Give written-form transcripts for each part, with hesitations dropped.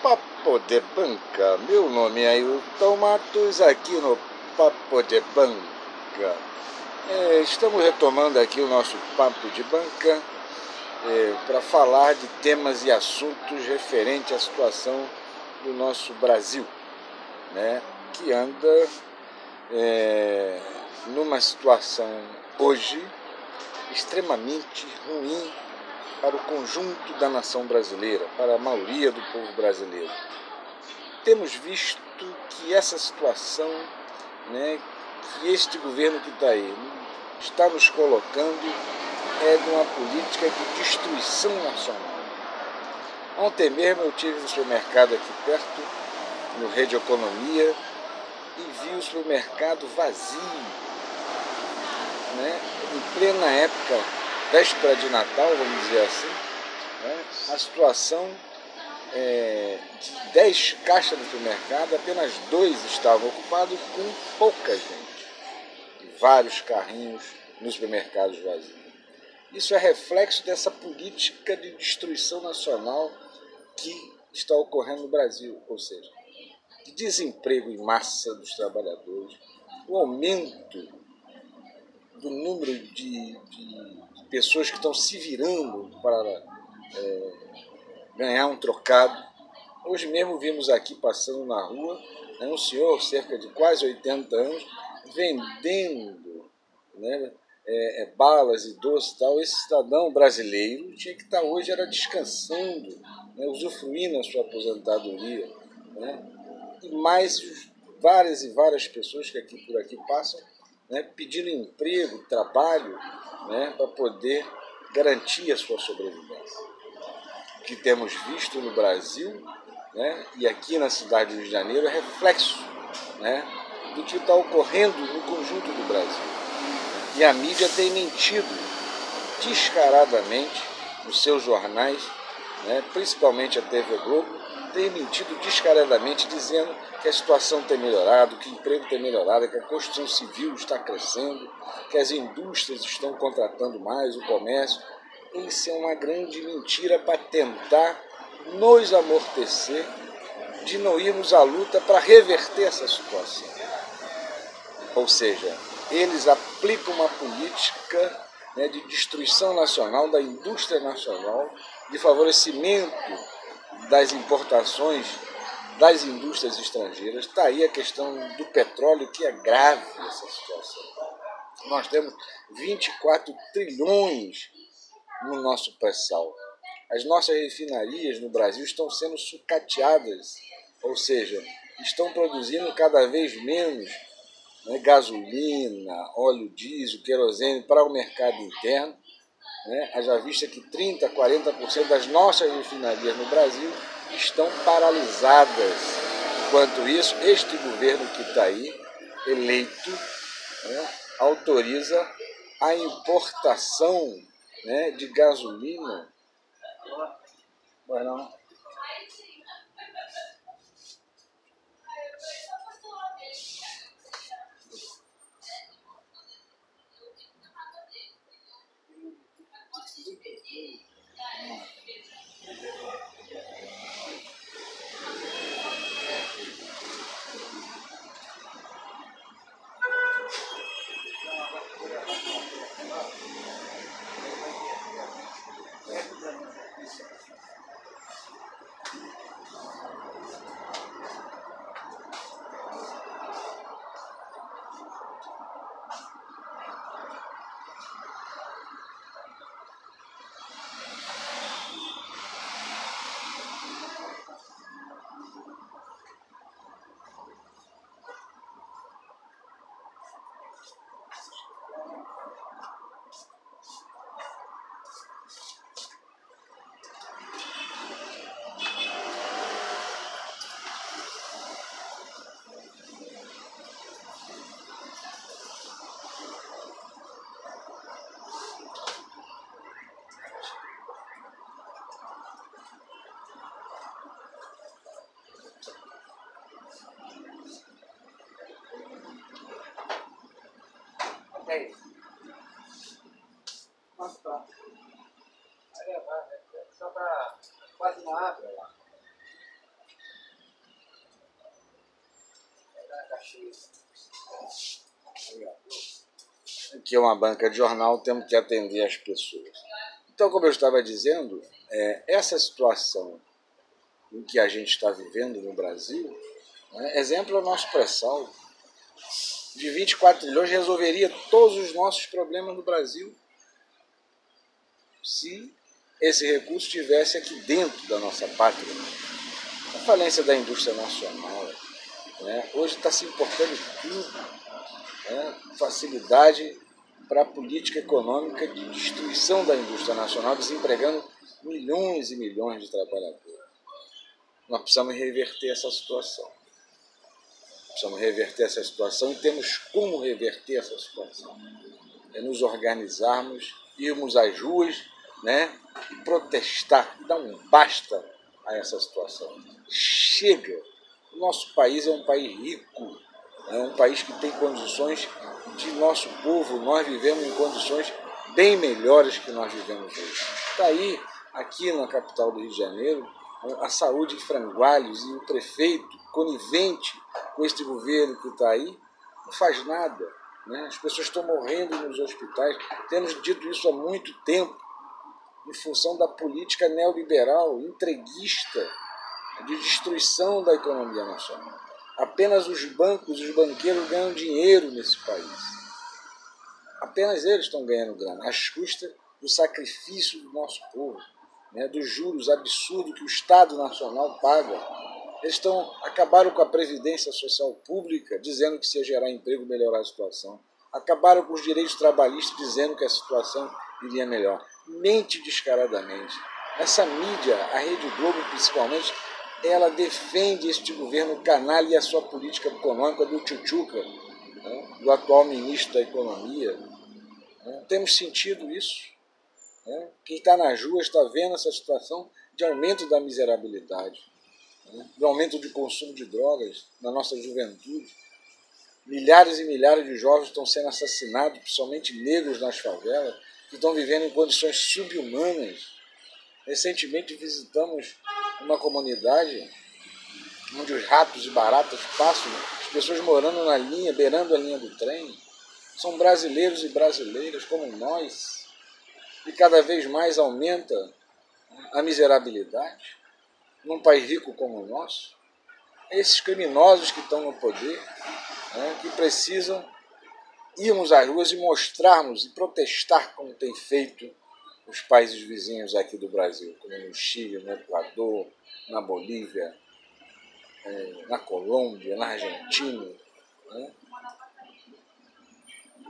Papo de Banca, meu nome é Ailton Matos, aqui no Papo de Banca. Estamos retomando aqui o nosso Papo de Banca para falar de temas e assuntos referentes à situação do nosso Brasil, né, que anda numa situação hoje extremamente ruim para o conjunto da nação brasileira, para a maioria do povo brasileiro. Temos visto que essa situação, né, que este governo que está aí está nos colocando é de uma política de destruição nacional. Ontem mesmo eu estive no supermercado aqui perto, no Rede Economia, e vi o supermercado vazio, né, em plena época, véspera de Natal, vamos dizer assim, né? A situação de 10 caixas no supermercado, apenas 2 estavam ocupados com pouca gente. E vários carrinhos nos supermercados vazios. Isso é reflexo dessa política de destruição nacional que está ocorrendo no Brasil, ou seja, de desemprego em massa dos trabalhadores, o aumento do número de pessoas que estão se virando para ganhar um trocado. Hoje mesmo vimos aqui passando na rua, né, um senhor, cerca de quase 80 anos, vendendo, né, balas e doces e tal. Esse cidadão brasileiro tinha que estar hoje era descansando, né, usufruindo a sua aposentadoria, né, e mais várias e várias pessoas que por aqui passam, né, pedindo emprego, trabalho, né, para poder garantir a sua sobrevivência. O que temos visto no Brasil, né, e aqui na cidade do Rio de Janeiro é reflexo, né, do que está ocorrendo no conjunto do Brasil. E a mídia tem mentido descaradamente nos seus jornais, né, principalmente a TV Globo, tem mentido descaradamente dizendo que a situação tem melhorado, que o emprego tem melhorado, que a construção civil está crescendo, que as indústrias estão contratando mais, o comércio. Isso é uma grande mentira para tentar nos amortecer de não irmos à luta para reverter essa situação. Ou seja, eles aplicam uma política, né, de destruição nacional, da indústria nacional, de favorecimento das importações das indústrias estrangeiras. Está aí a questão do petróleo, que é grave essa situação. Nós temos 24 trilhões no nosso pré-sal. As nossas refinarias no Brasil estão sendo sucateadas, ou seja, estão produzindo cada vez menos, né, gasolina, óleo diesel, querosene para o mercado interno, né? Haja vista que 30%, 40% das nossas refinarias no Brasil estão paralisadas. Enquanto isso, este governo que está aí, eleito, né, autoriza a importação, né, de gasolina. Bueno. É isso. Nossa, tá. Aí só para quase uma água lá. que é uma banca de jornal, temos que atender as pessoas. Então, como eu estava dizendo, essa situação em que a gente está vivendo no Brasil, né, exemplo é o nosso pré-sal, de 24 trilhões resolveria todos os nossos problemas no Brasil se esse recurso estivesse aqui dentro da nossa pátria. A falência da indústria nacional, né, hoje está se importando tudo, né, facilidade para a política econômica de destruição da indústria nacional, desempregando milhões e milhões de trabalhadores. Nós precisamos reverter essa situação. Precisamos reverter essa situação e temos como reverter essa situação. É nos organizarmos, irmos às ruas, né, e protestar, dar um basta a essa situação. Chega! O nosso país é um país rico, é um país que tem condições de nosso povo, nós vivemos em condições bem melhores que nós vivemos hoje. Está aí, aqui na capital do Rio de Janeiro, a saúde em frangalhos e o prefeito conivente com este governo que está aí, não faz nada, né? As pessoas estão morrendo nos hospitais. Temos dito isso há muito tempo, em função da política neoliberal, entreguista, de destruição da economia nacional. Apenas os bancos, os banqueiros ganham dinheiro nesse país. Apenas eles estão ganhando grana, às custas do sacrifício do nosso povo, né, dos juros absurdos que o Estado Nacional paga. Eles acabaram com a Previdência Social Pública, dizendo que se ia gerar emprego e melhorar a situação. Acabaram com os direitos trabalhistas, dizendo que a situação iria melhor. Mente descaradamente. Essa mídia, a Rede Globo principalmente, ela defende este governo canalha e a sua política econômica do Tchutchuca, né, do atual ministro da Economia. Né? Temos sentido isso. Né? Quem está nas ruas está vendo essa situação de aumento da miserabilidade, né? Do aumento de consumo de drogas na nossa juventude. Milhares e milhares de jovens estão sendo assassinados, principalmente negros nas favelas, que estão vivendo em condições subhumanas. Recentemente visitamos uma comunidade onde os ratos e baratas passam, as pessoas morando na linha, beirando a linha do trem. São brasileiros e brasileiras como nós. E cada vez mais aumenta a miserabilidade num país rico como o nosso. Esses criminosos que estão no poder, né, que precisam irmos às ruas e mostrarmos e protestar como tem feito os países vizinhos aqui do Brasil, como no Chile, no Equador, na Bolívia, na Colômbia, na Argentina, né,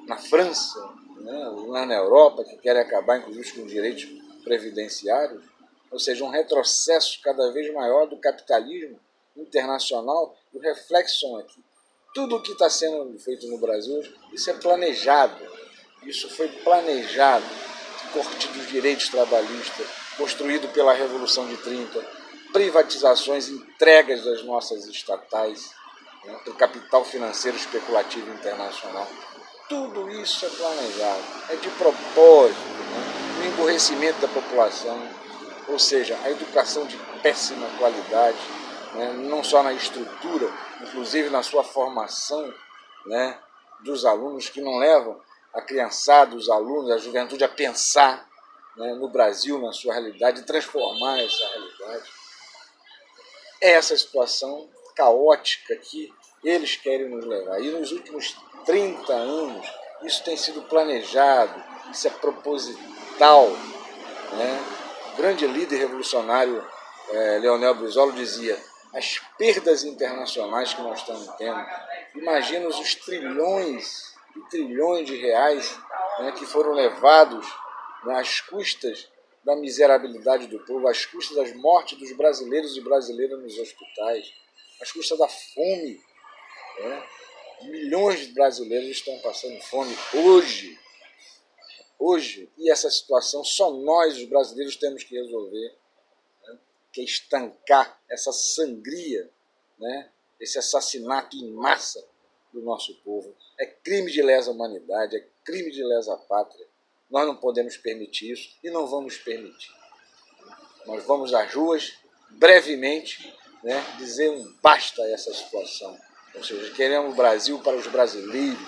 na França, né, lá na Europa, que querem acabar inclusive com os direitos previdenciários, ou seja, um retrocesso cada vez maior do capitalismo internacional. O reflexo são aqui. Tudo o que está sendo feito no Brasil, isso é planejado, isso foi planejado. Corte dos direitos trabalhistas, construído pela Revolução de 30, privatizações, entregas das nossas estatais, né, para o capital financeiro especulativo internacional. Tudo isso é planejado, é de propósito, né, o emborrecimento da população, ou seja, a educação de péssima qualidade, né, não só na estrutura, inclusive na sua formação, né, dos alunos, que não levam a criançada, os alunos, a juventude a pensar, né, no Brasil, na sua realidade, e transformar essa realidade. É essa situação caótica que eles querem nos levar. E nos últimos 30 anos, isso tem sido planejado, isso é proposital. Né? O grande líder revolucionário Leonel Brizola dizia: as perdas internacionais que nós estamos tendo, imagina os trilhões e trilhões de reais, né, que foram levados, né, às custas da miserabilidade do povo, às custas das mortes dos brasileiros e brasileiras nos hospitais, às custas da fome. Né? Milhões de brasileiros estão passando fome hoje. E essa situação só nós, os brasileiros, temos que resolver, né? Que é estancar essa sangria, né? Esse assassinato em massa do nosso povo. É crime de lesa humanidade, é crime de lesa pátria. Nós não podemos permitir isso e não vamos permitir. Nós vamos às ruas, brevemente, né, dizer um basta a essa situação. Ou seja, queremos o Brasil para os brasileiros,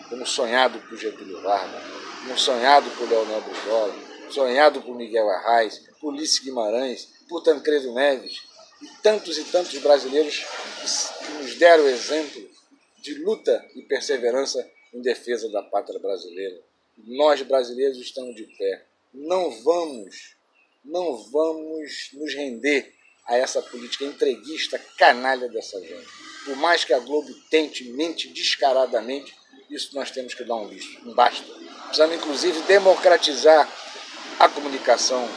como sonhado por Getúlio Vargas, como sonhado por Leonel Brizola, sonhado por Miguel Arraes, por Ulisses Guimarães, por Tancredo Neves e tantos brasileiros que nos deram exemplo de luta e perseverança em defesa da pátria brasileira. Nós, brasileiros, estamos de pé. Não vamos nos render a essa política entreguista, canalha dessa gente. Por mais que a Globo tente, mente descaradamente, isso nós temos que dar um basta. Precisamos, inclusive, democratizar a comunicação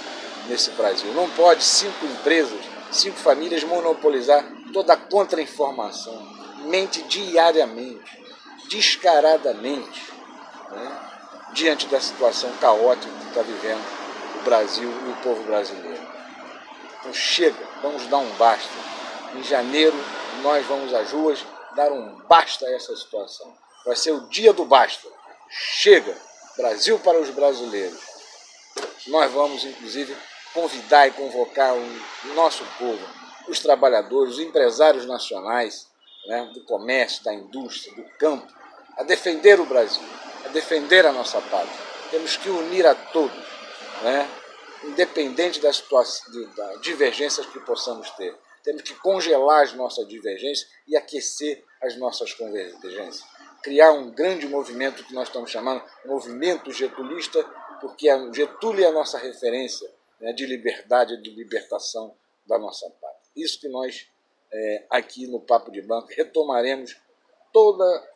nesse Brasil. Não pode 5 empresas, 5 famílias monopolizar toda a contra-informação. Mente diariamente, descaradamente, né, diante da situação caótica que está vivendo o Brasil e o povo brasileiro. Então chega, vamos dar um basta. Em janeiro nós vamos às ruas dar um basta a essa situação. Vai ser o dia do basta. Chega, Brasil para os brasileiros. Nós vamos, inclusive, convidar e convocar o nosso povo, os trabalhadores, os empresários nacionais, né, do comércio, da indústria, do campo, a defender o Brasil, a defender a nossa pátria. Temos que unir a todos, né, independente das divergências que possamos ter. Temos que congelar as nossas divergências e aquecer as nossas convergências. Criar um grande movimento que nós estamos chamando de movimento getulista, porque Getúlio é a nossa referência, né, de liberdade e de libertação da nossa pátria. Isso que nós, aqui no Papo de Banco, retomaremos toda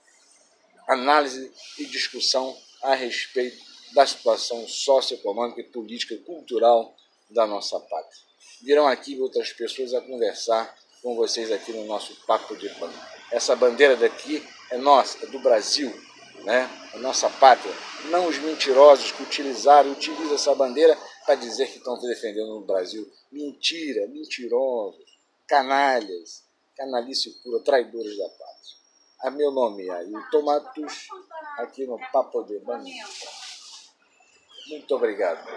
análise e discussão a respeito da situação socioeconômica, política e cultural da nossa pátria. Virão aqui outras pessoas a conversar com vocês aqui no nosso Papo de Banco. Essa bandeira daqui é nossa, é do Brasil, né? É nossa pátria. Não os mentirosos que utilizam essa bandeira para dizer que estão defendendo o Brasil. Mentira, mentirosos, canalhas, canalice pura, traidores da pátria. Meu nome é Ailton Matos, aqui no Papo de Banco. Muito obrigado.